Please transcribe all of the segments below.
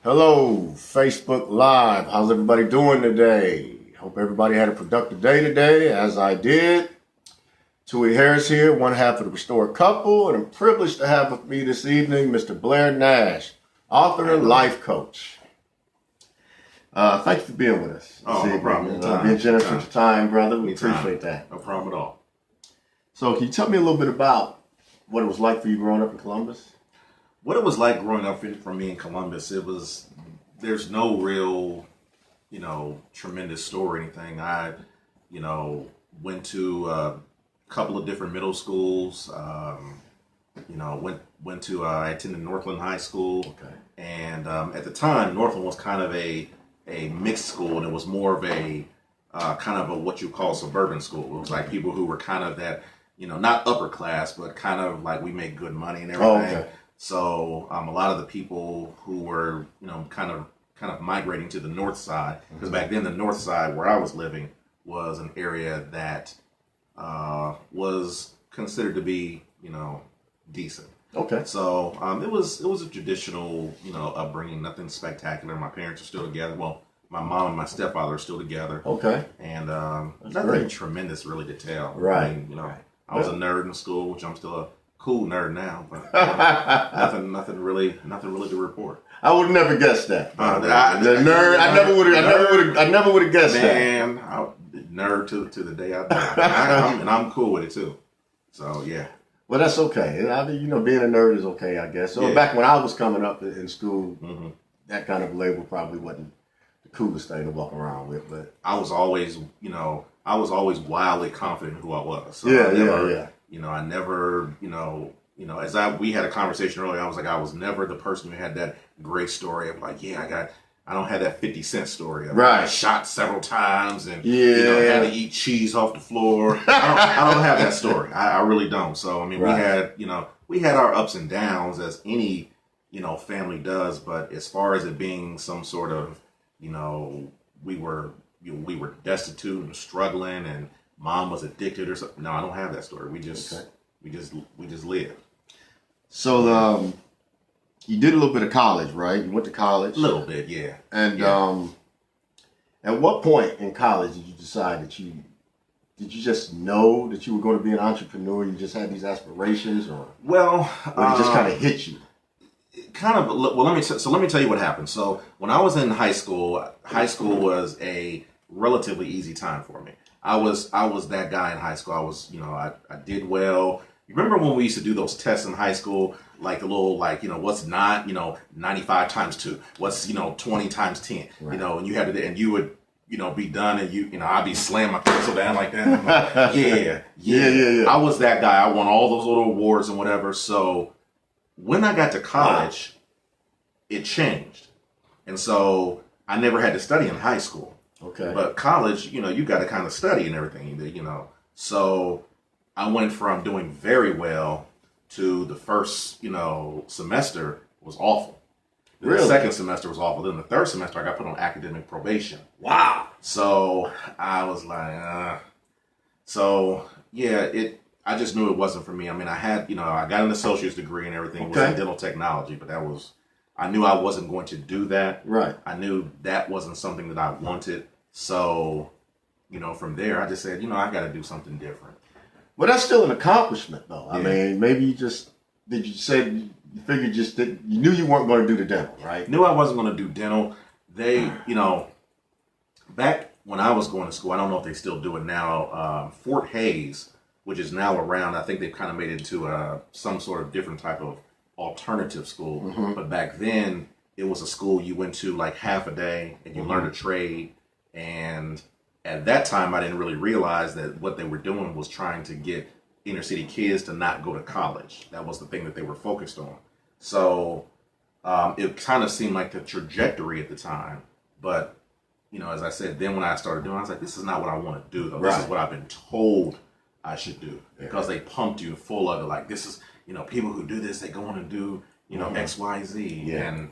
Hello, Facebook Live. How's everybody doing today? Hope everybody had a productive day today, as I did. Tuey Harris here, one half of the Restored Couple, and I'm privileged to have with me this evening Mr. Blair Nash, author and life coach. Thank you for being with us. No problem. Being generous with your time, brother. We appreciate that. No problem at all. So, can you tell me a little bit about what it was like for you growing up in Columbus? What it was like growing up for me in Columbus, there's no real, tremendous story or anything. I, went to a couple of different middle schools. I attended Northland High School. Okay. And at the time, Northland was kind of a mixed school, and it was more of a kind of a what you call suburban school. It was like people who were kind of that, not upper class, but kind of like we make good money and everything. Oh, okay. So a lot of the people who were, kind of migrating to the north side, because back then the north side where I was living was an area that was considered to be, decent. Okay. So it was a traditional, upbringing, nothing spectacular. My parents are still together. Well, my mom and my stepfather are still together. Okay. And That's nothing great. tremendous really to tell. Right. I mean, Right. I was a nerd in school, which I'm still a cool nerd now, but nothing really to report. I would have never guessed that. The nerd. I never would have guessed that. Man, nerd to the day I die, and I'm cool with it too. So yeah. Well, that's okay. I mean, being a nerd is okay, I guess. So back when I was coming up in school, that kind of label probably wasn't the coolest thing to walk around with. But I was always wildly confident in who I was. So yeah. I never, we had a conversation earlier, I was never the person who had that great story of like, I don't have that 50 Cent story of right. I shot several times and had to eat cheese off the floor. I don't have that story. I really don't. So I mean, right. we had our ups and downs as any family does. But as far as it being some sort of we were destitute and struggling and mom was addicted or something. No, I don't have that story. We just lived. So you did a little bit of college, right? You went to college. A little bit, yeah. And at what point in college did you decide did you just know that you were going to be an entrepreneur? You just had these aspirations, or it just kind of hit you? Kind of. Well, let me tell you what happened. So when I was in high school was a relatively easy time for me. I was that guy in high school. I was, I did well. You remember when we used to do those tests in high school, like the little, what's 95 times 2, what's 20 times 10, right. And you had to, and you would, be done, and I'd be slamming my pencil down like that. And I'm like, yeah. I was that guy. I won all those little awards and whatever. So when I got to college, it changed, and so I never had to study in high school. Okay. But college, you got to kind of study and everything, So I went from doing very well to the first, semester was awful. Really? The second semester was awful. Then the third semester, I got put on academic probation. Wow. So I was like, I just knew it wasn't for me. I mean, I had, I got an associate's degree and everything. It was in dental technology, but I knew I wasn't going to do that. Right. I knew that wasn't something that I wanted. So, from there, I just said, I got to do something different. Well, that's still an accomplishment, though. Yeah. I mean, maybe you figured just that you knew you weren't going to do the dental, right? Knew I wasn't going to do dental. They, back when I was going to school, I don't know if they still do it now. Fort Hayes, which is now around, I think they've kind of made it into some sort of different type of alternative school. Mm-hmm. But back then, it was a school you went to like half a day and you learned a trade. And at that time, I didn't really realize that what they were doing was trying to get inner city kids to not go to college. That was the thing that they were focused on. So it kind of seemed like the trajectory at the time. But, as I said, then when I started doing it, I was like, this is not what I want to do, though. Right. This is what I've been told I should do. Because they pumped you full of it. Like, this is, people who do this, they go on and do, X, Y, Z. Yeah. And,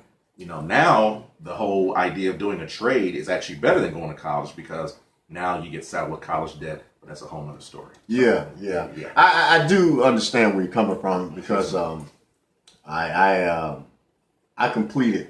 now the whole idea of doing a trade is actually better than going to college because now you get saddled with college debt, but that's a whole nother story. Yeah. I do understand where you're coming from because I completed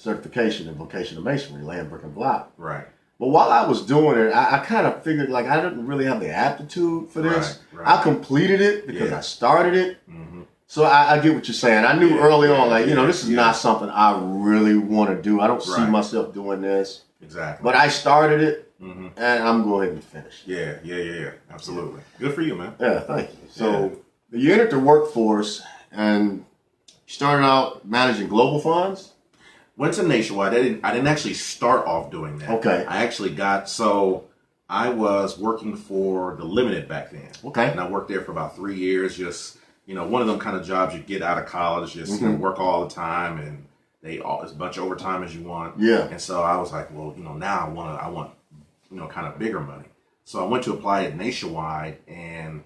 certification in vocational masonry, laying brick and block. Right. But while I was doing it, I kind of figured like I didn't really have the aptitude for this. Right. I completed it because I started it. Mm-hmm. So I get what you're saying. I knew early on, like, this is not something I really want to do. I don't see myself doing this. Exactly. But I started it, and I'm going to finish it. Yeah. Absolutely. Good for you, man. Yeah, thank you. So you entered the workforce and started out managing global funds? Went to Nationwide. I didn't actually start off doing that. Okay. I actually I was working for the Limited back then. Okay. And I worked there for about 3 years, just, one of them kind of jobs you get out of college, just work all the time, and as much overtime as you want. Yeah. And so I was like, well, now I want kind of bigger money. So I went to apply at Nationwide, and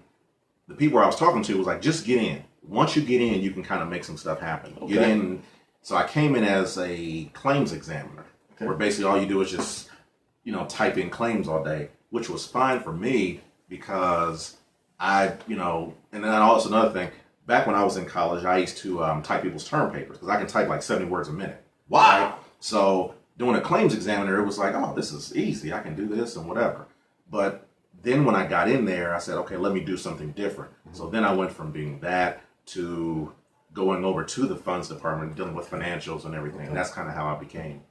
the people I was talking to was like, just get in. Once you get in, you can kind of make some stuff happen. Okay. Get in. So I came in as a claims examiner, where basically all you do is just, type in claims all day, which was fine for me because and then also another thing, back when I was in college, I used to type people's term papers because I can type like 70 words a minute. Wow. Right? So doing a claims examiner, it was like, oh, this is easy. I can do this and whatever. But then when I got in there, I said, okay, let me do something different. So then I went from being that to going over to the funds department, dealing with financials and everything. And that's kind of how I became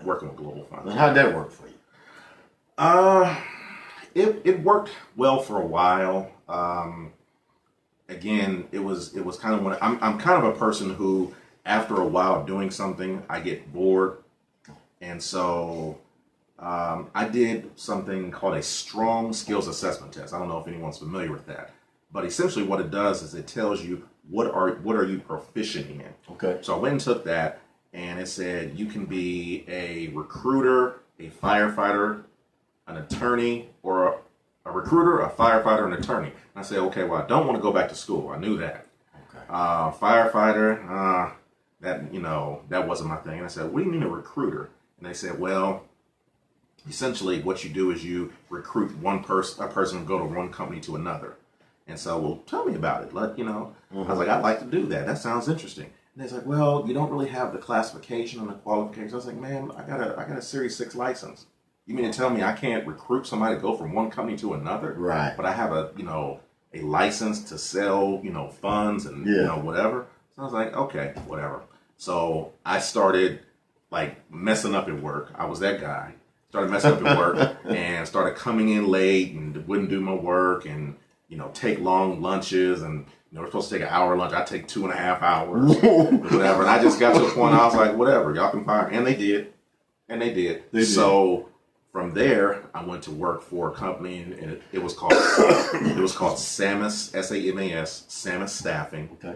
working with global funds. And how'd that work for you? It worked well for a while. Again, it was kind of when I'm kind of a person who, after a while of doing something, I get bored. And so I did something called a strong skills assessment test. I don't know if anyone's familiar with that, but essentially what it does is it tells you what are you proficient in. Okay. So I went and took that, and it said you can be a recruiter, a firefighter, an attorney, or a recruiter, a firefighter, an attorney. And I said, okay, well, I don't want to go back to school. I knew that. Okay. Firefighter, that wasn't my thing. And I said, what do you mean a recruiter? And they said, well, essentially what you do is you recruit a person to go to one company to another. And so, well, tell me about it. I was like, I'd like to do that. That sounds interesting. And they're like, well, you don't really have the classification and the qualifications. I was like, man, I got a Series 6 license. You mean to tell me I can't recruit somebody to go from one company to another? Right. But I have a license to sell, funds and, whatever. So I was like, okay, whatever. So I started messing up at work. I was that guy. Started messing up at work and started coming in late and wouldn't do my work and, take long lunches, and we're supposed to take an hour lunch. I take 2.5 hours, whatever. And I just got to a point I was like, whatever, y'all can fire me. And they did. So from there, I went to work for a company, and it was called SAMAS, SAMAS, SAMAS Staffing. Okay.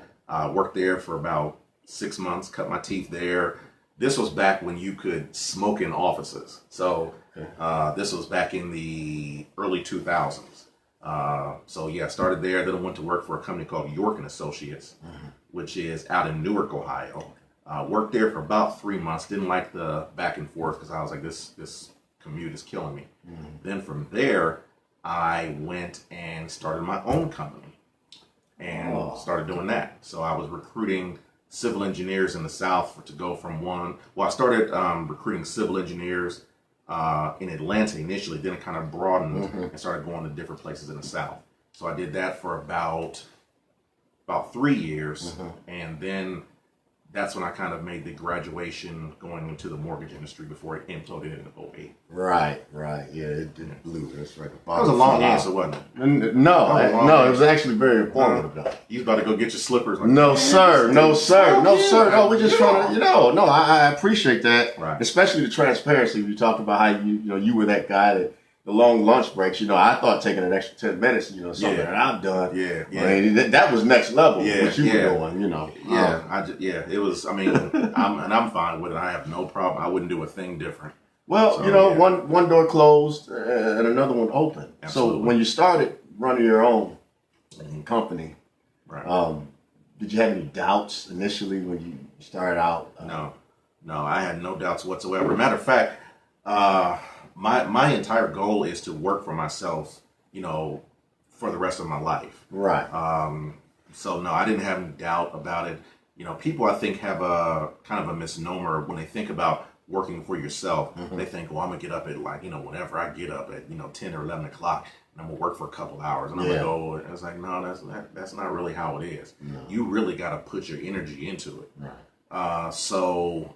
Worked there for about 6 months. Cut my teeth there. This was back when you could smoke in offices. So this was back in the early 2000s. Started there. Then I went to work for a company called York and Associates, which is out in Newark, Ohio. Worked there for about 3 months. Didn't like the back and forth because I was like, this commute is killing me. Then from there, I went and started my own company and started doing that. So I was recruiting civil engineers in the South to go from one. Well, I started recruiting civil engineers in Atlanta initially, then it kind of broadened and started going to different places in the South. So I did that for about 3 years, and then that's when I kind of made the graduation going into the mortgage industry before it imploded in 2008. Right, yeah, it blew. That's right. That was a long answer, wasn't it? No, it was actually very informative. You was about to go get your slippers. No, sir. No, we're just trying to, I appreciate that. Right. Especially the transparency. You talked about how you were that guy that the long lunch breaks. I thought taking an extra 10 minutes, something that I've done. Yeah. I mean, that was next level. Yeah, what you were doing, it was. I mean, I'm fine with it. I have no problem. I wouldn't do a thing different. Well, so, one door closed and another one opened. Absolutely. So when you started running your own company, right. Did you have any doubts initially when you started out? No, I had no doubts whatsoever. Matter of fact, my entire goal is to work for myself, for the rest of my life. Right. So no, I didn't have any doubt about it. people I think have a kind of a misnomer when they think about working for yourself. They think, well, I'm gonna get up at like, whenever I get up at 10 or 11 o'clock, and I'm gonna work for a couple hours, and I'm gonna go. And it's like, no, that's not really how it is. No. You really got to put your energy into it. Right. So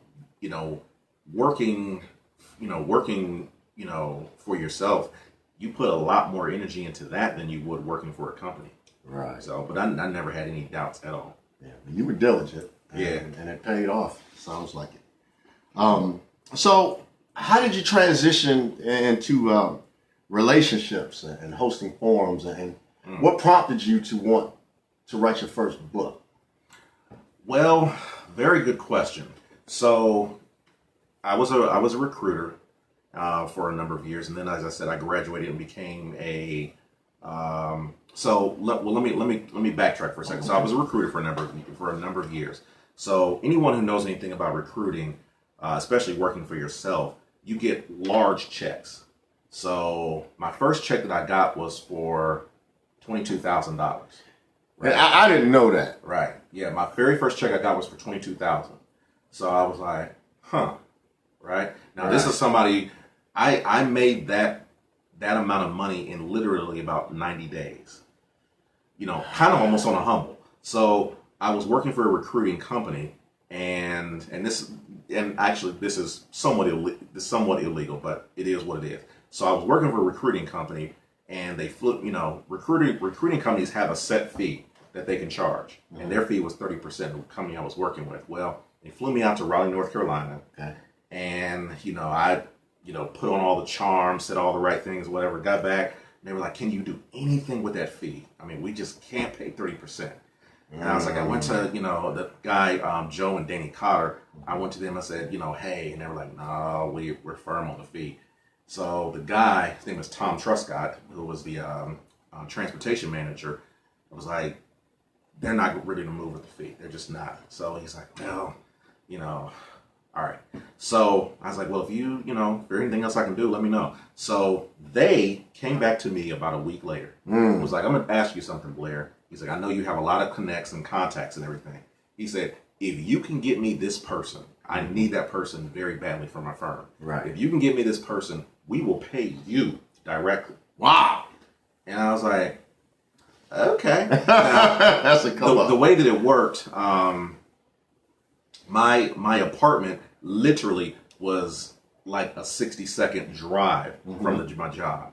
working, for yourself, you put a lot more energy into that than you would working for a company. Right. So, but I never had any doubts at all. Yeah, you were diligent. And it paid off. Sounds like it. So how did you transition into relationships and hosting forums, and what prompted you to want to write your first book? Well, very good question. So I was a recruiter for a number of years, and then, as I said, I graduated and became a. Let me backtrack for a second. So I was a recruiter for a number of years. So anyone who knows anything about recruiting, especially working for yourself, you get large checks. So my first check that I got was for $22,000. Right. I didn't know that. Right. Yeah, my very first check I got was for $22,000. So I was like, huh. Right. Now this is somebody I made that amount of money in literally about 90 days. Kind of almost on a humble. So I was working for a recruiting company, and actually this is somewhat illegal, but it is what it is. So I was working for a recruiting company, and they recruiting companies have a set fee that they can charge, and their fee was 30% of the company I was working with. Well, they flew me out to Raleigh, North Carolina, and I put on all the charms, said all the right things, whatever. Got back, and they were like, "Can you do anything with that fee? I mean, we just can't pay 30%." And I was like, I went to the guy Joe and Danny Cotter. I went to them and said, hey, and they were like, "No, we're firm on the fee." So the guy, his name was Tom Truscott, who was the transportation manager, was like, "They're not ready to move with the fee. They're just not." So he's like, "Well, all right." So I was like, "Well, if there's anything else I can do, let me know." So they came back to me about a week later. It was like, "I'm going to ask you something, Blair." He's like, "I know you have a lot of connects and contacts and everything." He said, "If you can get me this person, I need that person very badly for my firm. Right. If you can get me this person, we will pay you directly." Wow. And I was like, okay. Now, that's a come the way that it worked, my apartment literally was like a 60-second drive from my job.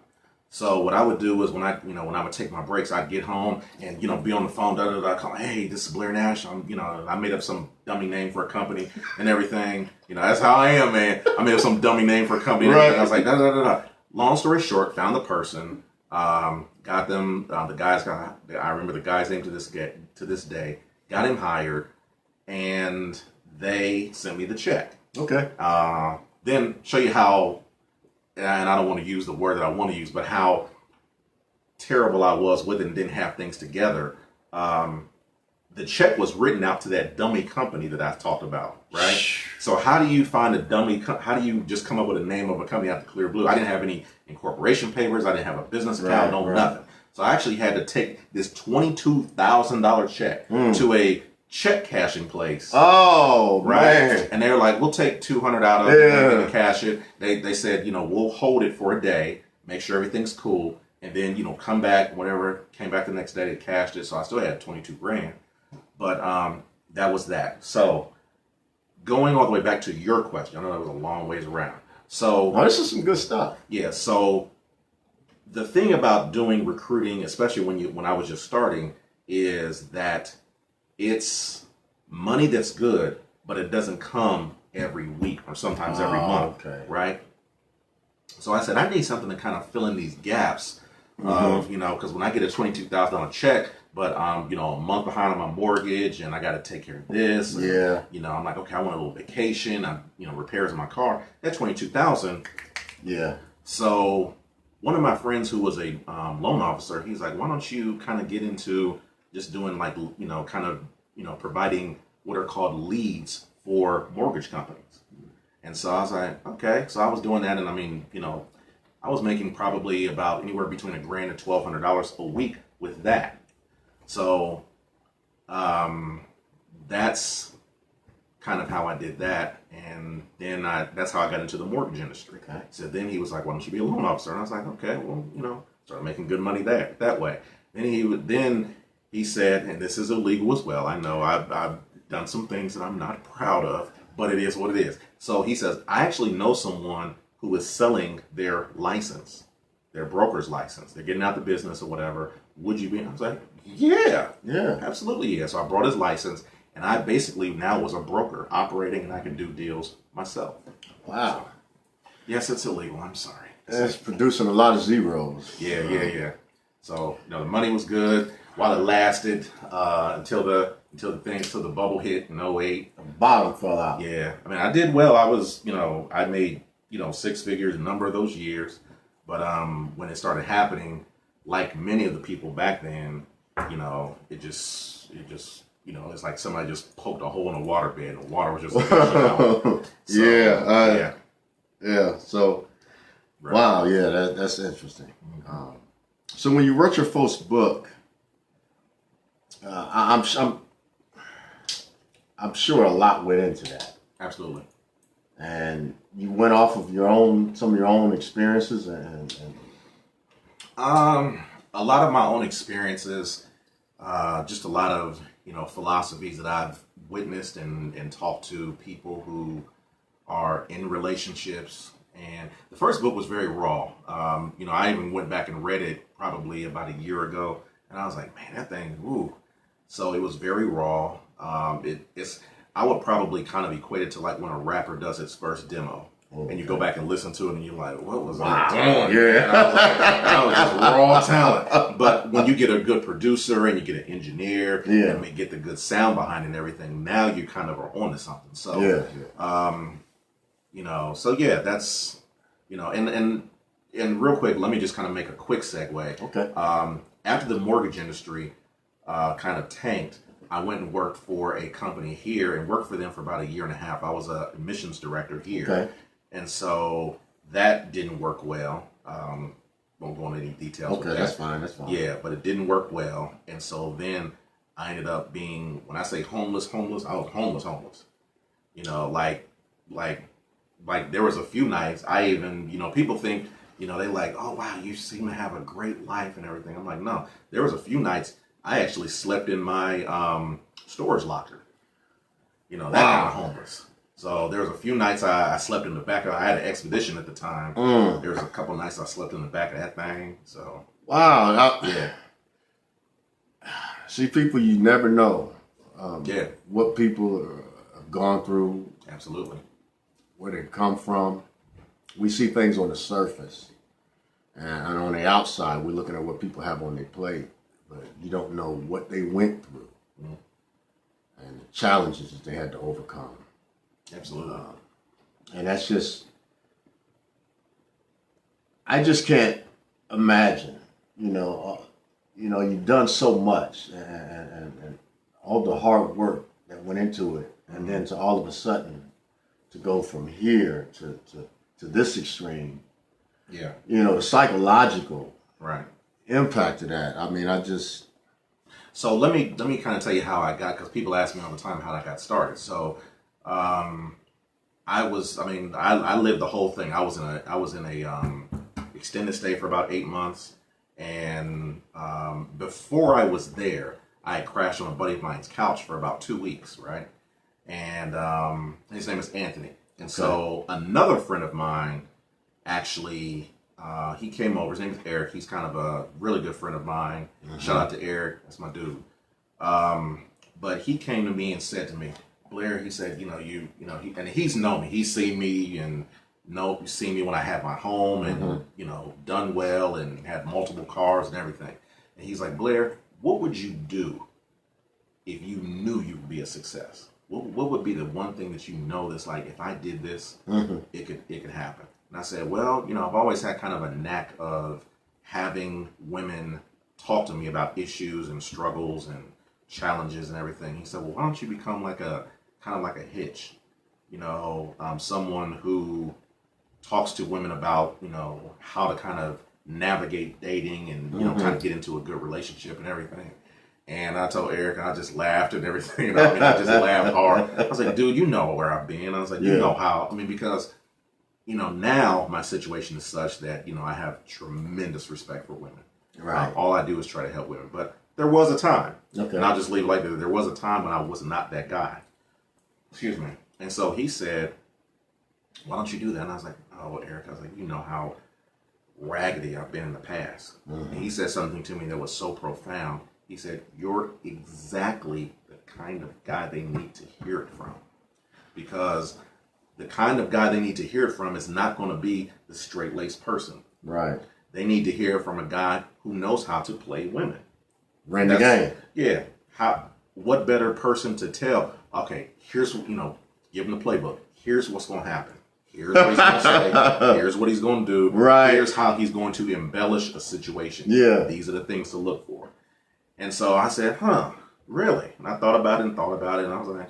So what I would do is when I would take my breaks, I'd get home and be on the phone, call, "Hey, this is Blair Nash. I made up some dummy name for a company and everything. That's how I am, man. I made up some dummy name for a company. And right. I was like, da da da da. Long story short, found the person, got them. The guys I remember the guy's name to this day. Got him hired, and they sent me the check. Okay. Then show you how. And I don't want to use the word that I want to use, but how terrible I was with it and didn't have things together. The check was written out to that dummy company that I talked about, right? So how do you find a dummy? How do you just come up with a name of a company out the clear blue? I didn't have any incorporation papers. I didn't have a business account, nothing. So I actually had to take this $22,000 check to a check cashing place. Oh, right. Man. And they were like, "We'll take $200 out of it and cash it." They said, "We'll hold it for a day, make sure everything's cool, and then come back." Whatever, came back the next day, they cashed it. So I still had 22 grand. But that was that. So going all the way back to your question, I know that was a long ways around. So this is some good stuff. Yeah. So the thing about doing recruiting, especially when I was just starting, is that it's money that's good, but it doesn't come every week or sometimes every month, right? So I said, I need something to kind of fill in these gaps of, because when I get a $22,000 check, but a month behind on my mortgage and I got to take care of this. And, I'm like, okay, I want a little vacation. Repairs in my car. That $22,000. Yeah. So one of my friends who was a loan officer, he's like, "Why don't you kind of get into just doing providing what are called leads for mortgage companies?" And so I was like, okay. So I was doing that, and I was making probably about anywhere between $1,000 and $1,200 a week with that. So that's kind of how I did that. And then that's how I got into the mortgage industry. Okay. So then he was like, why don't you be a loan officer? And I was like, okay, well, started making good money that way. Then he said, and this is illegal as well. I know I've done some things that I'm not proud of, but it is what it is. So he says, I actually know someone who is selling their license, their broker's license. They're getting out the business or whatever. Would you be? I was like, yeah, absolutely, yeah. So I brought his license, and I basically now was a broker operating, and I could do deals myself. Wow. So, yes, it's illegal. I'm sorry. It's producing a lot of zeros. Yeah. So the money was good while it lasted until the bubble hit in '08. The bottom fell out. Yeah, I mean, I did well. I was, I made, six figures a number of those years. But when it started happening, like many of the people back then, it just it's like somebody just poked a hole in a water bed and the water was just gushing out. So, yeah. So, right. Wow, yeah, that's interesting. So when you wrote your first book, I'm sure a lot went into that. Absolutely. And you went off of some of your own experiences and a lot of my own experiences, just a lot of philosophies that I've witnessed and talked to people who are in relationships. And the first book was very raw. I even went back and read it probably about a year ago, and I was like, man, that thing, woo. So it was very raw. I would probably kind of equate it to like when a rapper does his first demo. Okay. And you go back and listen to it and you're like, what was I doing? Yeah. And I was just raw talent. But when you get a good producer and you get an engineer and we get the good sound behind it and everything, now you kind of are onto something. So, that's, and real quick, let me just kind of make a quick segue. Okay. After the mortgage industry kind of tanked, I went and worked for a company here and worked for them for about a year and a half. I was a admissions director here. Okay. And so that didn't work well. Won't go into any details. Okay, that's fine. Yeah, but it didn't work well. And so then I ended up being, when I say homeless, I was homeless. Like there was a few nights I even, people think, they like, oh, wow, you seem to have a great life and everything. I'm like, no, there was a few nights I actually slept in my storage locker. That kind of homeless. So there was a few nights I slept in the back of, I had an Expedition at the time. There was a couple nights I slept in the back of that thing. So wow. Yeah. See, people, you never know what people have gone through. Absolutely. Where they come from. We see things on the surface. And on the outside, we're looking at what people have on their plate. But you don't know what they went through and the challenges that they had to overcome. Absolutely. And that's just, I just can't imagine, you've done so much and all the hard work that went into it. And then to all of a sudden to go from here to this extreme, the psychological impact of that. I mean, So let me kind of tell you how I got, because people ask me all the time how I got started. So I lived the whole thing. I was in a extended stay for about 8 months, and before I was there, I had crashed on a buddy of mine's couch for about 2 weeks, right? And his name is Anthony. And so another friend of mine actually, he came over. His name is Eric. He's kind of a really good friend of mine. Shout out to Eric. That's my dude. But he came to me and said to me, Blair, he said, and he's known me. He's seen me and seen me when I had my home and, done well and had multiple cars and everything. And he's like, Blair, what would you do if you knew you would be a success? What would be the one thing that that's like, if I did this, it could happen? And I said, well, I've always had kind of a knack of having women talk to me about issues and struggles and challenges and everything. He said, well, why don't you become like a hitch, someone who talks to women about, how to kind of navigate dating and, kind of get into a good relationship and everything. And I told Eric, and I just laughed and everything. I mean, I just laughed hard. I was like, dude, you know where I've been. I was like, you know how. I mean, because, now my situation is such that, I have tremendous respect for women. Right. All I do is try to help women. But there was a time, Okay. and I'll just leave it like that. There was a time when I was not that guy. Excuse me. And so he said, why don't you do that? And I was like, oh, Eric, I was like, you know how raggedy I've been in the past. And he said something to me that was so profound. He said, you're exactly the kind of guy they need to hear it from. Because the kind of guy they need to hear it from is not going to be the straight-laced person. Right. They need to hear it from a guy who knows how to play women. Ran the game. Yeah. What better person to tell, okay, here's, give him the playbook. Here's what's going to happen. Here's what he's going to say. Here's what he's going to do. Right. Here's how he's going to embellish a situation. Yeah. These are the things to look for. And so I said, really? And I thought about it, and I was like,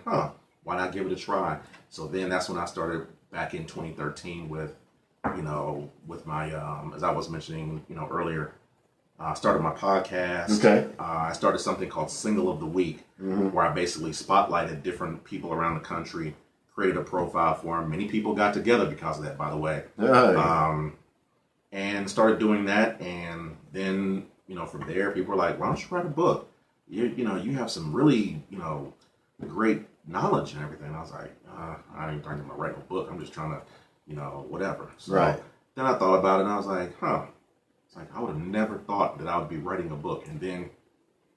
why not give it a try? So then that's when I started back in 2013 with my, as I was mentioning, earlier, I started my podcast. Okay. I started something called Single of the Week, where I basically spotlighted different people around the country, created a profile for them. Many people got together because of that, by the way. And started doing that. And then, from there, people were like, why don't you write a book? You have some really, great knowledge and everything. And I was like, I ain't trying to write a book. I'm just trying to, whatever. So then I thought about it, and I was like, It's like, I would have never thought that I would be writing a book. And then,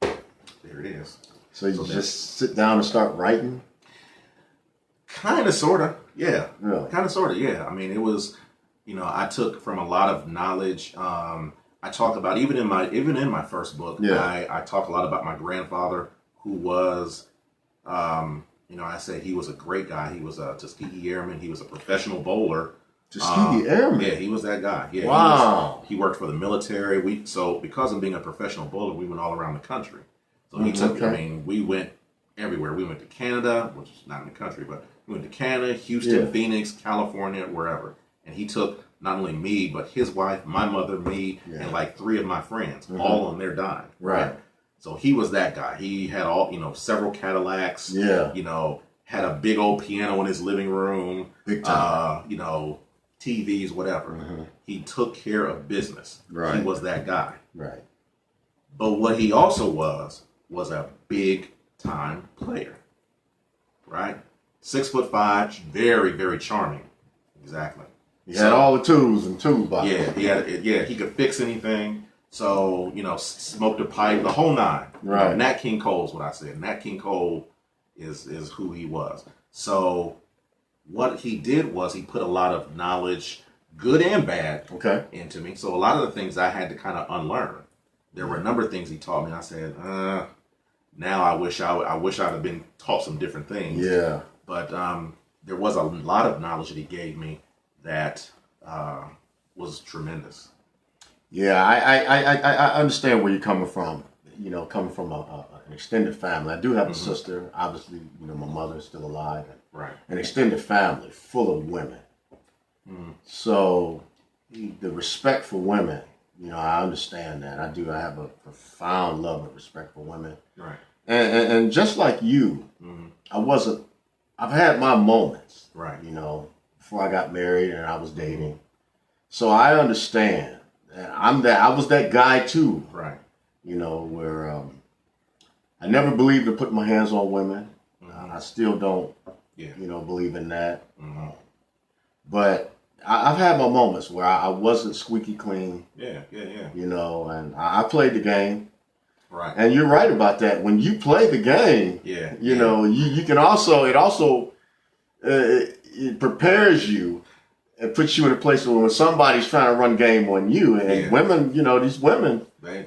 there it is. So you just sit down and start writing? Kind of, sort of, yeah. Really? Kind of, sort of, yeah. I mean, it was, I took from a lot of knowledge. I talk about, even in my first book, I talk a lot about my grandfather, who was, I say he was a great guy. He was a Tuskegee Airman. He was a professional bowler. Tuskegee Airman? Yeah, he was that guy. Yeah, wow. He worked for the military. So because of being a professional bowler, we went all around the country. So he took, we went everywhere. We went to Canada, which is not in the country, but we went to Canada, Houston, Phoenix, California, wherever. And he took not only me, but his wife, my mother, me, and like 3 of my friends, all on their dime. Right. So he was that guy. He had several Cadillacs. Yeah. Had a big old piano in his living room. Big time. TVs, whatever. He took care of business. Right. He was that guy. Right. But what he also was a big time player. Right? 6'5", very, very charming. Exactly. He had all the tools and toolbox. Yeah, he could fix anything. So, smoked a pipe, the whole nine. Right. Nat King Cole's what I said. Nat King Cole is who he was. So what he did was he put a lot of knowledge, good and bad, into me. So a lot of the things I had to kind of unlearn. There were a number of things he taught me, and I said, now I wish I'd have been taught some different things. Yeah. But there was a lot of knowledge that he gave me that was tremendous. Yeah, I understand where you're coming from. Coming from an extended family. I do have a sister. Obviously, my mother is still alive. Right. An extended family full of women. So the respect for women, I understand that. I do. I have a profound love and respect for women. Right. And just like you, I've had my moments. Right. Before I got married and I was dating. So I understand. And I was that guy too. Right. Where I never believed in putting my hands on women. I still don't, believe in that. But I've had my moments where I wasn't squeaky clean. Yeah. And I played the game. Right. And you're right about that. When you play the game, you can also, it prepares you. It puts you in a place where when somebody's trying to run game on you, and women, these women, they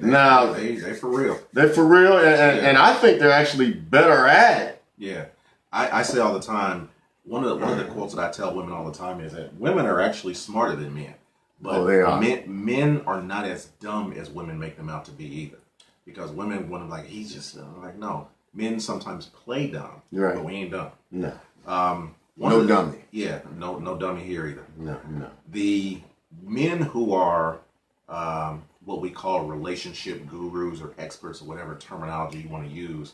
for real. They're for real, and I think they're actually better at it. Yeah, I say all the time. One of the quotes that I tell women all the time is that women are actually smarter than men, but they are. Men are not as dumb as women make them out to be either. Because women want to like he's just like no. Men sometimes play dumb, but we ain't dumb. No. No dummy. Yeah, no dummy here either. No. The men who are what we call relationship gurus or experts or whatever terminology you want to use,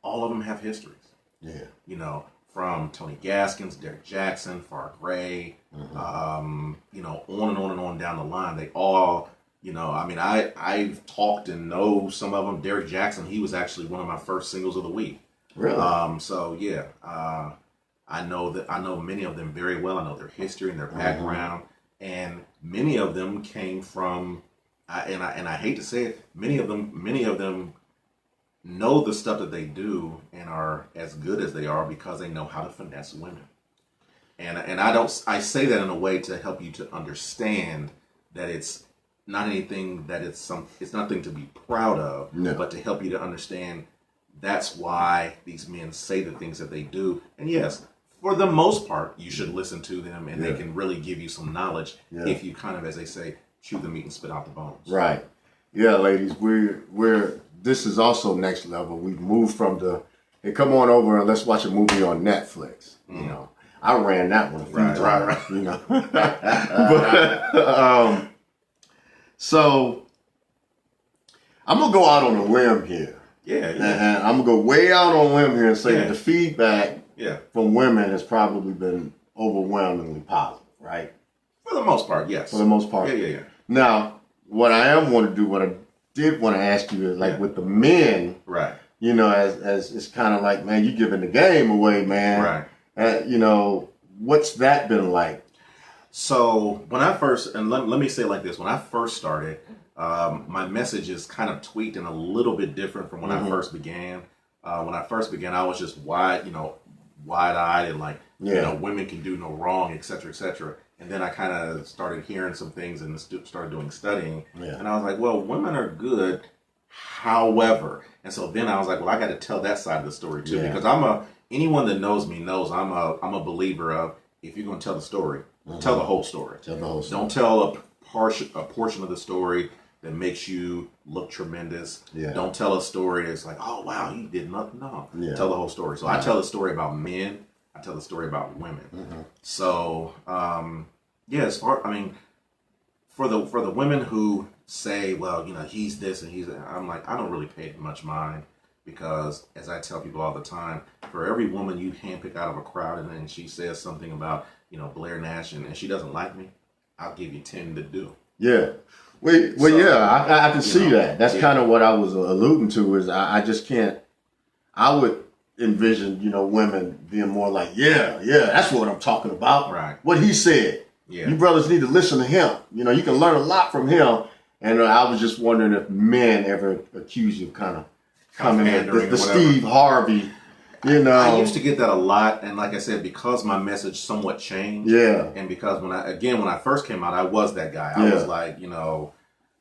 all of them have histories. Yeah. You know, from Tony Gaskins, Derek Jackson, Far Gray, you know, on and on and on down the line. They all, you know, I mean, I've talked and know some of them. Derek Jackson, he was actually one of my first singles of the week. Really? So yeah, I know many of them very well. I know their history and their background, and many of them came from, and I hate to say it, many of them know the stuff that they do and are as good as they are because they know how to finesse women. And I say that in a way to help you to understand that it's not anything that it's nothing to be proud of, but to help you to understand that's why these men say the things that they do. And yes, for the most part, you should listen to them, and they can really give you some knowledge if you kind of, as they say, chew the meat and spit out the bones. Right. Yeah, ladies, we're this is also next level. We've moved from hey, come on over and let's watch a movie on Netflix. You know, I ran that one a few times. Right. You know, but so I'm gonna go out on a limb here. Yeah. And I'm gonna go way out on a limb here and say that the feedback from women has probably been overwhelmingly positive, right? For the most part, yes. For the most part. Yeah. Now, what I did want to ask you is, like, with the men, right? You know, as it's kind of like, man, you giving the game away, man. Right. You know, what's that been like? So when I first, and let me say it like this, when I first started, my message is kind of tweaked and a little bit different from when I first began. When I first began, I was just wide-eyed and like, you know, women can do no wrong, et cetera, et cetera. And then I kind of started hearing some things and started doing studying. Yeah. And I was like, well, women are good, however. And so then I was like, well, I got to tell that side of the story too, because anyone that knows me knows I'm a believer of, if you're going to tell the story, tell the whole story. Tell the whole story. Don't tell a portion of the story that makes you look tremendous. Yeah. Don't tell a story that's like, oh wow, you did nothing. No. Yeah. Tell the whole story. So I tell the story about men. I tell the story about women. So for the women who say, well, you know, he's this and he's that, I'm like, I don't really pay much mind, because as I tell people all the time, for every woman you handpick out of a crowd and then she says something about, you know, Blair Nash and she doesn't like me, I'll give you 10 to do. Yeah. I can see that. That's kind of what I was alluding to, is I just can't, I would envision, you know, women being more like, yeah, that's what I'm talking about. Right. What he said. Yeah. You brothers need to listen to him. You know, you can learn a lot from him. And I was just wondering if men ever accuse you of kind of coming at the Steve Harvey, you know. I used to get that a lot, and like I said, because my message somewhat changed. Yeah. And because when I first came out, I was that guy. I was like, you know,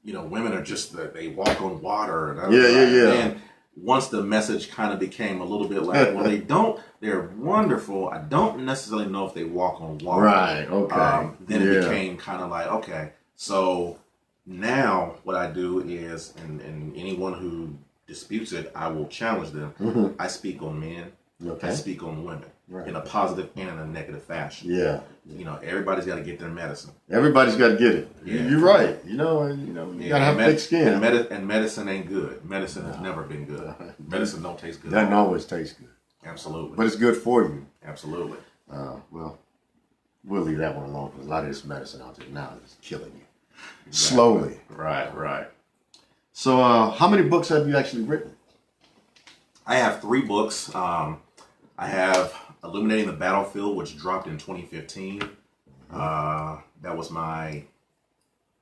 women are just they walk on water. And And once the message kind of became a little bit like, well, they're wonderful. I don't necessarily know if they walk on water. Right. Okay. Then it became kind of like, okay, so now what I do is, and anyone who disputes it, I will challenge them. I speak on men. Okay. I speak on women in a positive and in a negative fashion. Yeah. You know, everybody's got to get their medicine. Everybody's got to get it. Yeah. You're right. You got to have thick skin. And medicine ain't good. Medicine has never been good. Medicine don't taste good. Doesn't always taste good. Absolutely. But it's good for you. Absolutely. Well, we'll leave that one alone, because a lot of this medicine out there now is killing you. Exactly. Slowly. Right. So how many books have you actually written? I have 3 books. I have Illuminating the Battlefield, which dropped in 2015. That was my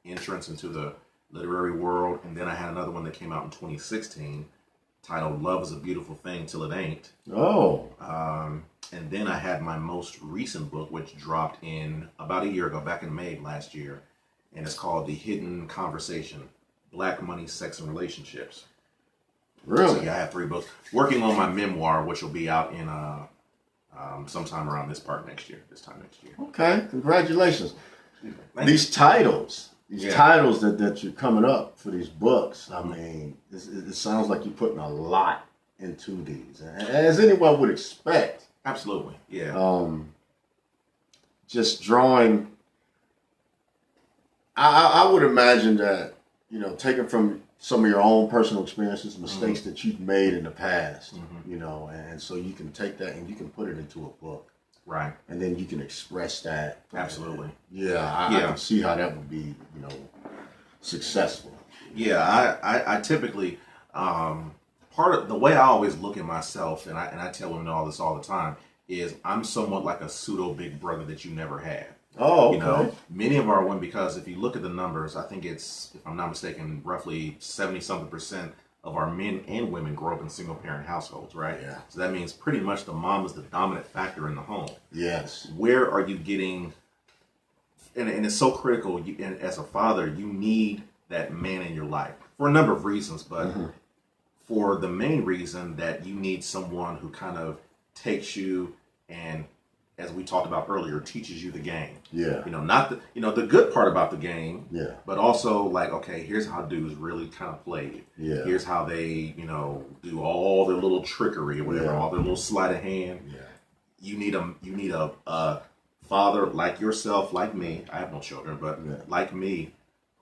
entrance into the literary world. And then I had another one that came out in 2016 titled Love is a Beautiful Thing Till It Ain't. Oh. And then I had my most recent book, which dropped in about a year ago, back in May last year. And it's called The Hidden Conversation, Black Money, Sex, and Relationships. Really? So, yeah, I have 3 books. Working on my memoir, which will be out in sometime around this time next year. Okay, congratulations. These titles that you're coming up for these books, I mean, it sounds like you're putting a lot into these, as anyone would expect. Absolutely, yeah. Just drawing I would imagine that, taking from some of your own personal experiences, mistakes that you've made in the past, and so you can take that and you can put it into a book. Right. And then you can express that. Absolutely. I can see how that would be, successful. Yeah, I typically, part of the way I always look at myself, and I tell women all this all the time, is I'm somewhat like a pseudo big brother that you never had. Oh, okay. Many of our women, because if you look at the numbers, I think it's, if I'm not mistaken, roughly 70-something% of our men and women grow up in single parent households, right? Yeah. So that means pretty much the mom is the dominant factor in the home. Yes. Where are you getting, and it's so critical, and as a father, you need that man in your life for a number of reasons, but for the main reason that you need someone who kind of takes you and, as we talked about earlier, teaches you the game. Yeah. Not the good part about the game. Yeah. But also like, okay, here's how dudes really kind of play. Yeah. Here's how they, do all their little trickery or whatever, all their little sleight of hand. Yeah. You need a father like yourself, like me. I have no children, but like me,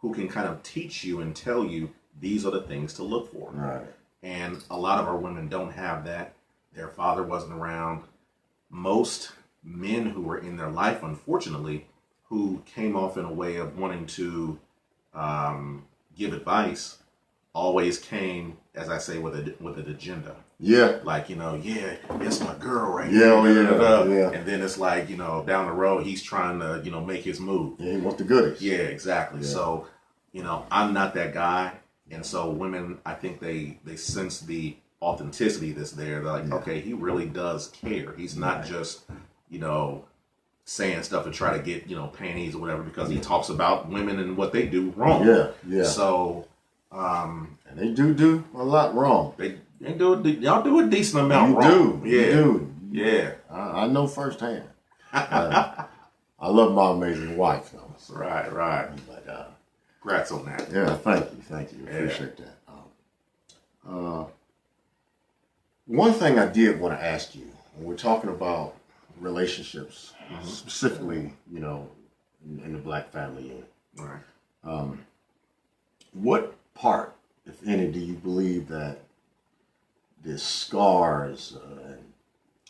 who can kind of teach you and tell you these are the things to look for. Right. And a lot of our women don't have that. Their father wasn't around. Most men who were in their life, unfortunately, who came off in a way of wanting to give advice, always came, as I say, with an agenda. Yeah. Like, yeah, it's my girl right here. Yeah. And then it's like, down the road, he's trying to, make his move. Yeah, he wants the goodies. Yeah, exactly. Yeah. So, I'm not that guy. And so women, I think they sense the authenticity that's there. They're like, okay, he really does care. He's not just, saying stuff to try to get, panties or whatever, because he talks about women and what they do wrong. Yeah. So, and they do a lot wrong. Y'all do a decent amount wrong. You do. Yeah. I know firsthand. I love my amazing wife, though. So. Right. But, congrats on that. Yeah, thank you. Appreciate that. One thing I did want to ask you, when we're talking about relationships, specifically, in the Black family unit. Right. What part, if any, do you believe that the scars and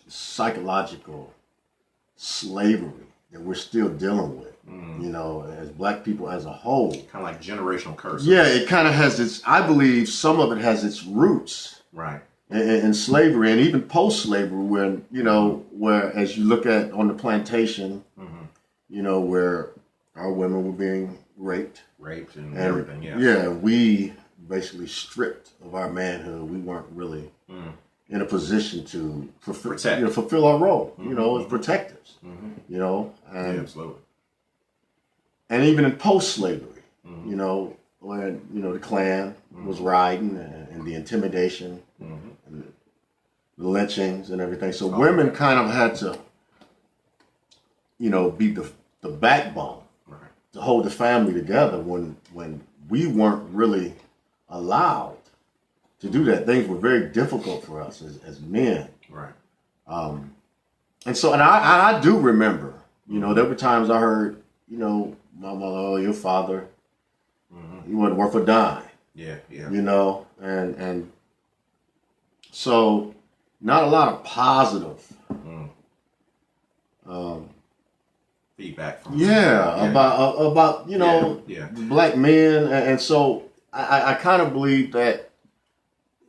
psychological slavery that we're still dealing with, as Black people as a whole? Kind of like generational curses. Yeah, it kind of has I believe some of it has its roots. Right. In slavery, and even post-slavery, when where as you look at on the plantation, where our women were being raped and everything. We basically stripped of our manhood. We weren't really in a position to fulfill our role, as protectors. And, absolutely. And even in post-slavery, when the Klan was riding and the intimidation. And the lynchings and everything. So women kind of had to, be the backbone to hold the family together when we weren't really allowed to do that. Things were very difficult for us as men. Right. And so, and I do remember, there were times I heard, my mother, oh, your father, he wasn't worth a dime. Yeah. And so, not a lot of positive feedback from about Black men, and so I kind of believe that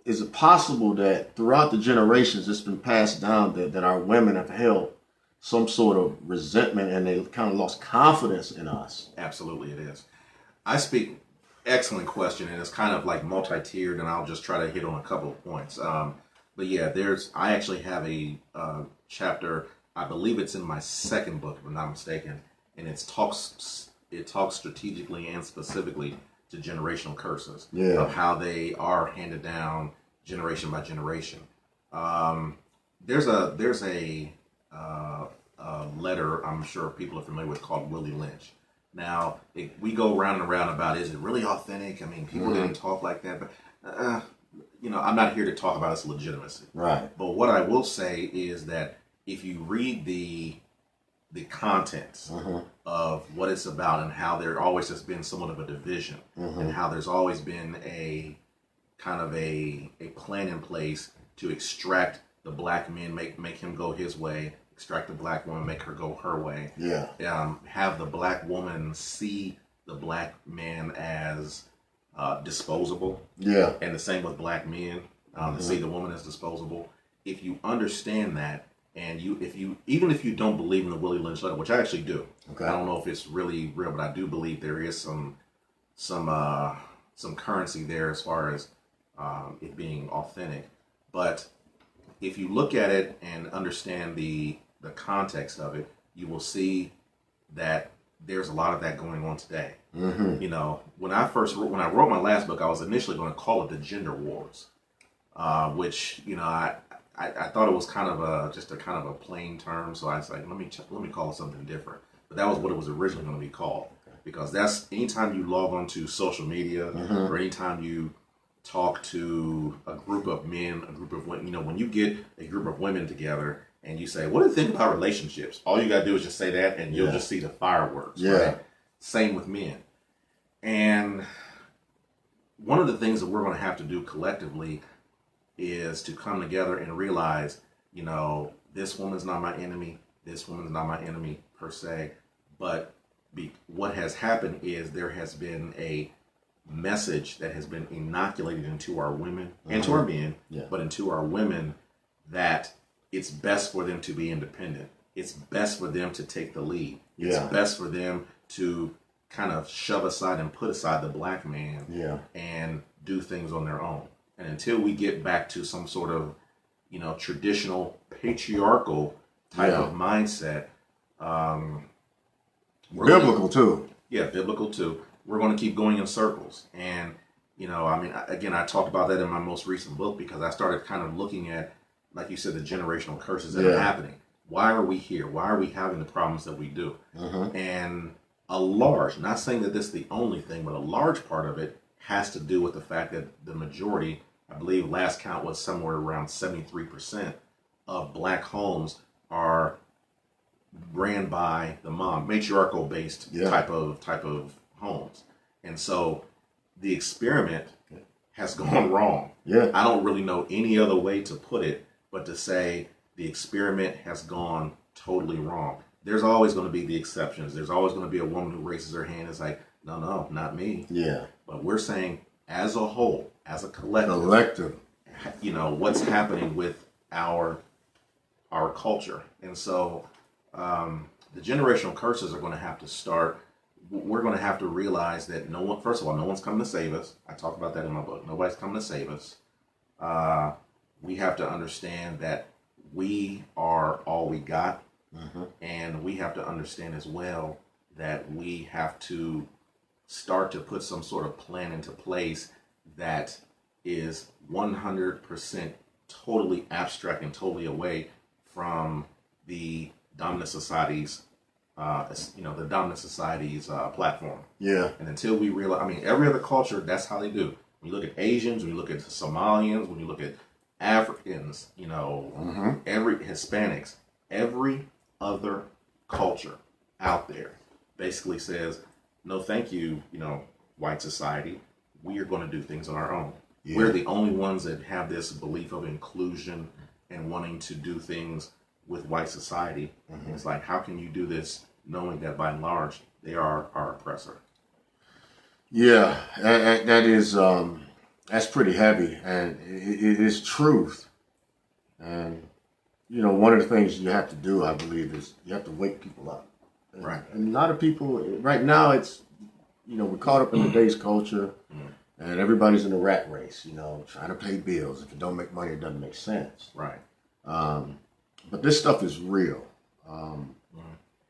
is it possible that throughout the generations it's been passed down that our women have held some sort of resentment and they kind of lost confidence in us. Absolutely, it is. Excellent question, and it's kind of like multi-tiered, and I'll just try to hit on a couple of points. But yeah, I actually have a chapter, I believe it's in my second book, if I'm not mistaken, and it talks strategically and specifically to generational curses, of how they are handed down generation by generation. There's a letter I'm sure people are familiar with called Willie Lynch. Now, we go round and round about, is it really authentic? I mean, people didn't talk like that, but, I'm not here to talk about its legitimacy. Right. But what I will say is that if you read the the contents of what it's about and how there always has been somewhat of a division and how there's always been a kind of a plan in place to extract the black man, make him go his way, extract the black woman, make her go her way. Yeah. Have the black woman see the black man as disposable. Yeah. And the same with black men, see the woman as disposable. If you understand that, and even if you don't believe in the Willie Lynch letter, which I actually do, okay. I don't know if it's really real, but I do believe there is some currency there as far as it being authentic. But if you look at it and understand the context of it, you will see that there's a lot of that going on today. You know, when I wrote my last book, I was initially going to call it The Gender Wars, which, you know, I thought it was kind of just a kind of a plain term, so I was like, let me call it something different. But that was what it was originally going to be called, because that's anytime you log onto social media or anytime you talk to a group of men, a group of women, you know, when you get a group of women together and you say, what do you think about relationships? All you got to do is just say that and you'll just see the fireworks. Yeah. Right? Same with men. And one of the things that we're going to have to do collectively is to come together and realize, you know, this woman's not my enemy. This woman's not my enemy per se. But what has happened is there has been a message that has been inoculated into our women and to our men, but into our women, that it's best for them to be independent. It's best for them to take the lead. It's best for them to kind of shove aside and put aside the black man and do things on their own. And until we get back to some sort of, you know, traditional patriarchal type of mindset, biblical too. Yeah, biblical too. We're going to keep going in circles. And, you know, I mean, again, I talked about that in my most recent book because I started kind of looking at, like you said, the generational curses that are happening. Why are we here? Why are we having the problems that we do? And a large, not saying that this is the only thing, but a large part of it has to do with the fact that the majority, I believe last count was somewhere around 73% of black homes are ran by the mom, matriarchal based type of homes. And so the experiment has gone wrong. I don't really know any other way to put it but to say the experiment has gone totally wrong. There's always going to be the exceptions. There's always going to be a woman who raises her hand and is like, no, not me. But we're saying as a whole, as a collective, you know, what's happening with our culture. And so the generational curses are going to have to start. We're going to have to realize that first of all, no one's coming to save us. I talk about that in my book. Nobody's coming to save us. We have to understand that we are all we got. And we have to understand as well that we have to start to put some sort of plan into place that is 100% totally abstract and totally away from the dominant society's the dominant society's platform. And until we realize, I mean, every other culture, that's how they do. When you look at Asians, when you look at Somalians, when you look at Africans, you know, every Hispanics, every other culture out there basically says, no, thank you, you know, white society. We are going to do things on our own. We're the only ones that have this belief of inclusion and wanting to do things with white society. It's like, how can you do this knowing that by and large they are our oppressor? That is that's pretty heavy, and it is truth. And you know, one of the things you have to do, I believe, is you have to wake people up. And a lot of people right now, it's, you know, we're caught up in today's culture, and everybody's in a rat race, you know, trying to pay bills. If you don't make money, it doesn't make sense. But this stuff is real.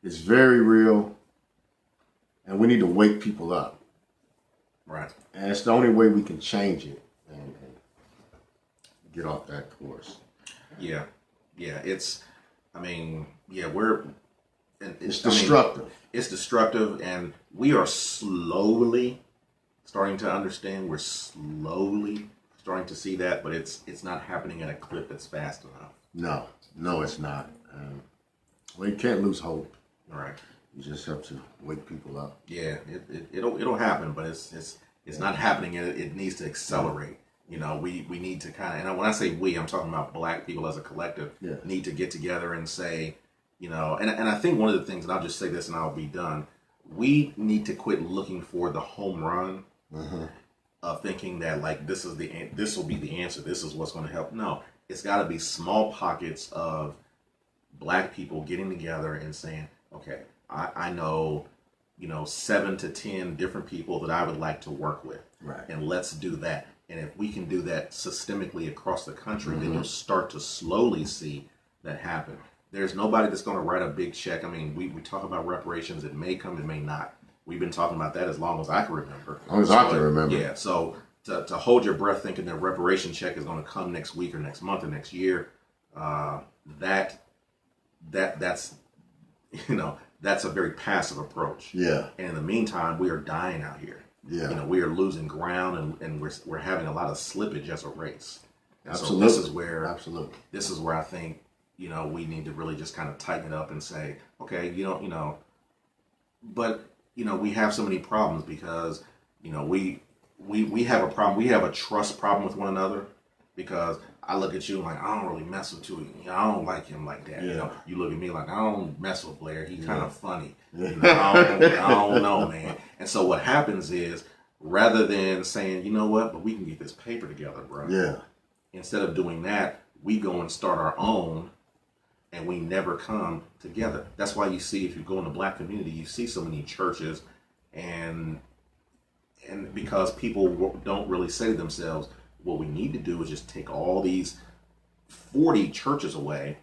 It's very real, and we need to wake people up. And it's the only way we can change it and get off that course. It's, I mean, it's destructive. It's destructive, and we are slowly starting to understand. We're slowly starting to see that, but it's not happening at a clip that's fast enough. No, it's not. Well, you can't lose hope. All right. You just have to wake people up. Yeah, it'll happen, but it's not happening. It needs to accelerate. You know, we need to kind of, and when I say we, I'm talking about black people as a collective, need to get together and say, you know, and I think one of the things, and I'll just say this and I'll be done, we need to quit looking for the home run of thinking that like this will be the answer, this is what's going to help. No, it's got to be small pockets of black people getting together and saying, okay, I know, you know, 7 to 10 different people that I would like to work with. Right. And let's do that. And if we can do that systemically across the country, then you'll start to slowly see that happen. There's nobody that's going to write a big check. I mean, we talk about reparations. It may come, it may not. We've been talking about that as long as I can remember. As long as I can remember. Yeah. So to hold your breath thinking that reparation check is going to come next week or next month or next year, that's you know, that's a very passive approach. Yeah. And in the meantime, we are dying out here. Yeah. You know, we are losing ground and we're having a lot of slippage as a race. Absolutely. So this is where I think, you know, we need to really just kind of tighten it up and say, okay, but you know, we have so many problems because, you know, we have a problem. We have a trust problem with one another because I look at you like, I don't really mess with Tuey. You know, I don't like him like that. Yeah. You know, you look at me like, I don't mess with Blair. He's kind of funny. You know, I don't know, man. And so what happens is, rather than saying, you know what, but we can get this paper together, bro. Yeah. Instead of doing that, we go and start our own, and we never come together. That's why you see, if you go in the black community, you see so many churches, and because people don't really say to themselves, what we need to do is just take all these 40 churches away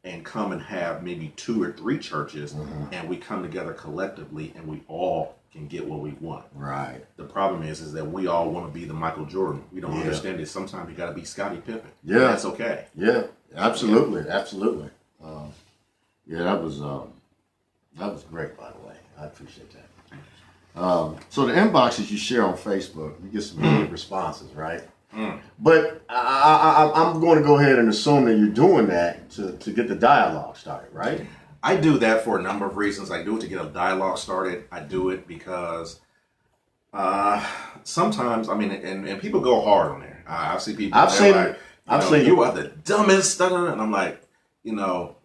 and come and have maybe 2 or 3 churches, and we come together collectively and we all can get what we want. Right. The problem is that we all want to be the Michael Jordan. We don't understand that sometimes you got to be Scottie Pippen. Yeah. And that's okay. Yeah, absolutely. Yeah. Absolutely. Yeah, that was great, by the way. I appreciate that. So the inboxes you share on Facebook, you get some good responses, right? But I'm going to go ahead and assume that you're doing that to get the dialogue started, right? I do that for a number of reasons. I do it to get a dialogue started. I do it because sometimes, I mean, and people go hard on there. I see people. I've seen you are the dumbest, and I'm like, you know,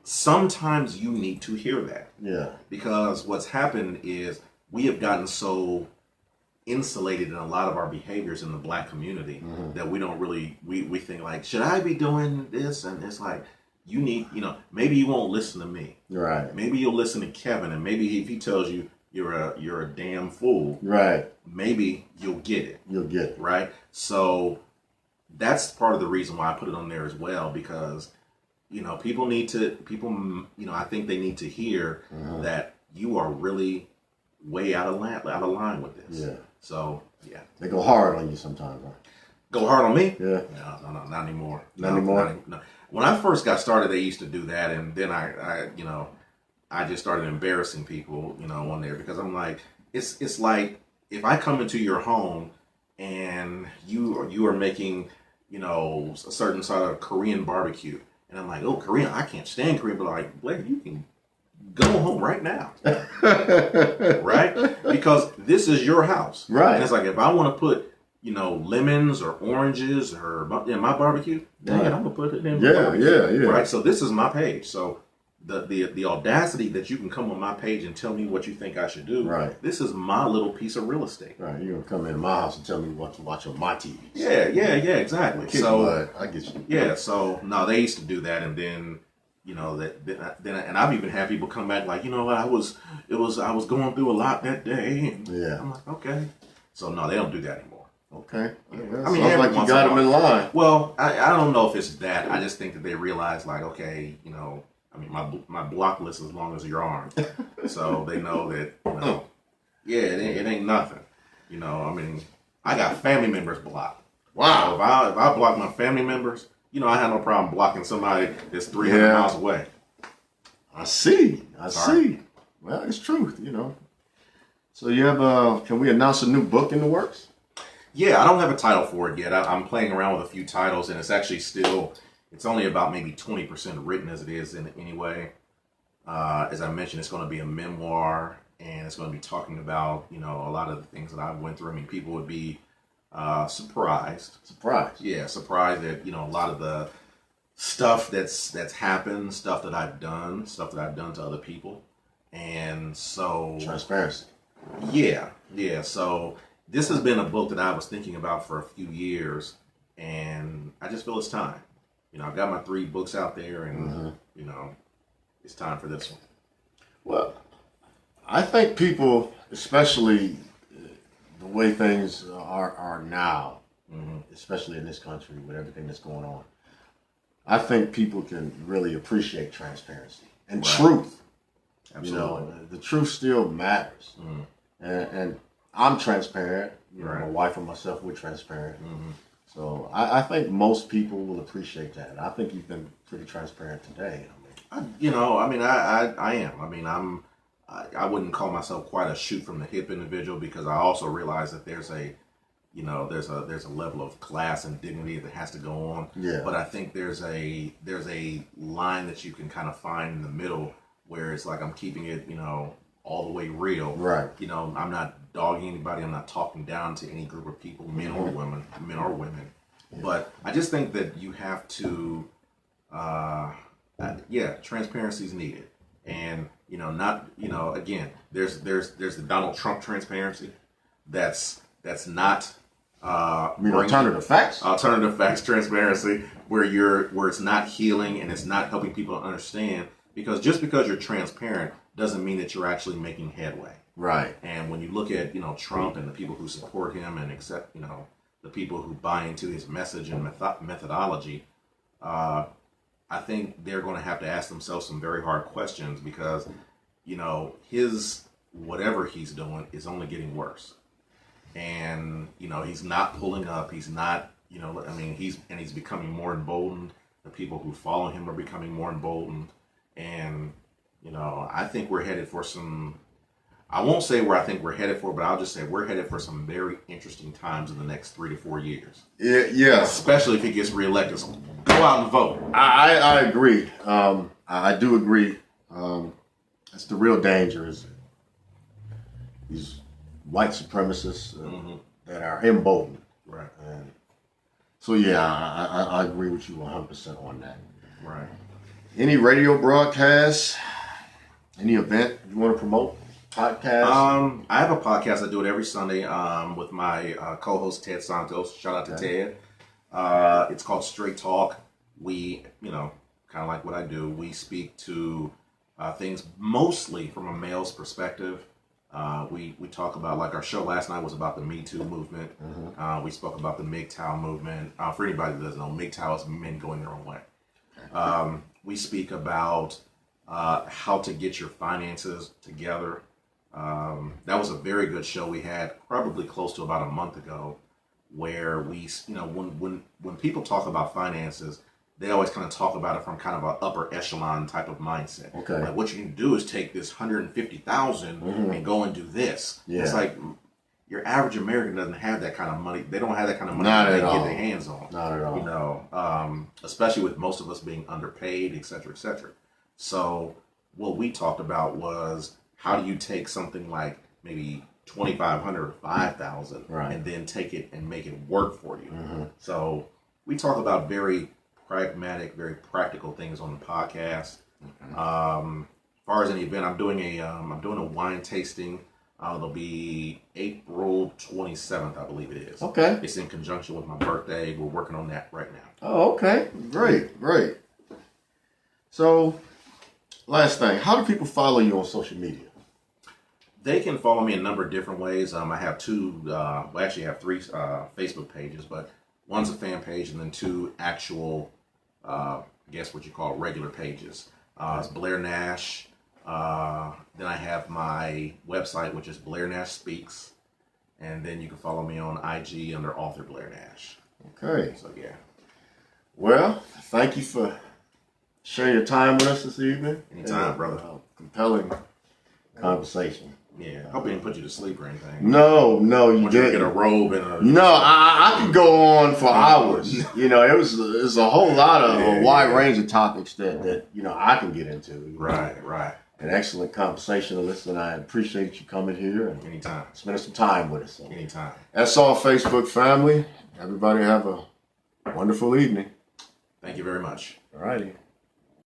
sometimes you need to hear that. Yeah. Because what's happened is we have gotten so insulated in a lot of our behaviors in the black community that we don't really, we think like, should I be doing this? And it's like, you need, you know, maybe you won't listen to me. Right. Maybe you'll listen to Kevin, and maybe if he tells you you're a damn fool, right, maybe you'll get it. You'll get it. Right? So that's part of the reason why I put it on there as well, because, you know, I think they need to hear that you are really way out of line with this. Yeah. So, yeah. They go hard on you sometimes, huh? Go hard on me? Yeah. No, not anymore. Not anymore? No. When I first got started, they used to do that, and then I just started embarrassing people, you know, on there, because I'm like, it's like if I come into your home and you are making, you know, a certain sort of Korean barbecue, and I'm like, oh, Korean, I can't stand Korean, but like, Blair, you can go home right now. Right? Because this is your house. Right. And it's like, if I want to put, you know, lemons or oranges or in my barbecue, dang it, I'm going to put it in my barbecue. Yeah. Right? So this is my page. So the audacity that you can come on my page and tell me what you think I should do. Right. This is my little piece of real estate. Right. You're going to come into my house and tell me what to watch on my TV. Yeah, exactly. So I get you. Yeah. So no, they used to do that, and then, you know, and I've even had people come back like, you know what, I was going through a lot that day. And yeah. I'm like, okay. So no, they don't do that anymore. Okay. Yeah. I mean, sounds like you got them in line. Well, I don't know if it's that. I just think that they realize, like, okay, you know, I mean, my block list is as long as your arm, so they know that, you know, yeah, it ain't nothing. You know, I mean, I got family members blocked. Wow. So if I block my family members, you know, I have no problem blocking somebody that's 300 miles away. I see. Well, it's truth, you know. So you have can we announce a new book in the works? Yeah, I don't have a title for it yet. I'm playing around with a few titles, and it's actually it's only about maybe 20% written as it is in any way. As I mentioned, it's going to be a memoir, and it's going to be talking about, a lot of the things that I went through. I mean, people would be surprised. Surprised. Yeah, surprised at, a lot of the stuff that's happened, stuff that I've done to other people. And so Transparency. Yeah. So this has been a book that I was thinking about for a few years, and I just feel it's time. I've got my 3 books out there, and it's time for this one. Well, I think people, especially the way things are now, especially in this country with everything that's going on, I think people can really appreciate transparency and truth. Absolutely. The truth still matters. And I'm transparent. Right. My wife and myself, we're transparent. So I think most people will appreciate that. I think you've been pretty transparent today. I am. I mean, I wouldn't call myself quite a shoot from the hip individual, because I also realize that there's a level of class and dignity that has to go on. Yeah. But I think there's a line that you can kind of find in the middle where it's like I'm keeping it, all the way real. Right. I'm not dogging anybody. I'm not talking down to any group of people, men or women. Yeah. But I just think that you have to, transparency is needed. And, again, there's the Donald Trump transparency that's not alternative facts? Alternative facts transparency, where it's not healing and it's not helping people understand, because just because you're transparent doesn't mean that you're actually making headway. Right. And when you look at, Trump and the people who support him and accept, the people who buy into his message and methodology, I think they're going to have to ask themselves some very hard questions, because, his whatever he's doing is only getting worse. And, he's not pulling up. He's not, he's becoming more emboldened. The people who follow him are becoming more emboldened. And, I think we're headed for some, I won't say where I think we're headed for, but I'll just say we're headed for some very interesting times in the next 3 to 4 years. Yeah. Especially if he gets reelected. So go out and vote. I agree. I do agree. That's the real danger, is these white supremacists that are emboldened. Right. And so, yeah, I agree with you 100% on that. Right. Any radio broadcasts? Any event you want to promote? Podcast? I have a podcast. I do it every Sunday with my co-host Ted Santos. Shout out to Ted. It's called Straight Talk. We, kind of like what I do, we speak to things mostly from a male's perspective. We talk about, like, our show last night was about the Me Too movement. We spoke about the MGTOW movement. For anybody that doesn't know, MGTOW is men going their own way. We speak about how to get your finances together. That was a very good show we had probably close to about a month ago, where we, when people talk about finances, they always kind of talk about it from kind of an upper echelon type of mindset. Okay. Like, what you can do is take this $150,000 and go and do this. Yeah. It's like your average American doesn't have that kind of money. They don't have that kind of money Not they at all. get their hands on. Not at all. Especially with most of us being underpaid, et cetera, et cetera. So what we talked about was, how do you take something like maybe $2,500 or $5,000 right, and then take it and make it work for you? So we talk about very pragmatic, very practical things on the podcast. As far as an event, I'm doing a wine tasting. It'll be April 27th, I believe it is. Okay. It's in conjunction with my birthday. We're working on that right now. Oh, okay. Great. So, last thing, how do people follow you on social media? They can follow me a number of different ways. I have I have 3 Facebook pages, but one's a fan page and then 2 actual, I guess what you call regular pages. It's Blair Nash. Then I have my website, which is Blair Nash Speaks. And then you can follow me on IG under author Blair Nash. Okay. So, yeah. Well, thank you for sharing your time with us this evening. Anytime, brother. Compelling conversation. Yeah, I hope he didn't put you to sleep or anything. No, you Want you to didn't. get a robe and a... No, I could go on for hours. You know, it was a whole lot of a wide range of topics that you know I can get into. Right. An excellent conversationalist, and I appreciate you coming here and Anytime. spending some time with us. So Anytime. that's all, Facebook family. Everybody have a wonderful evening. Thank you very much. All righty.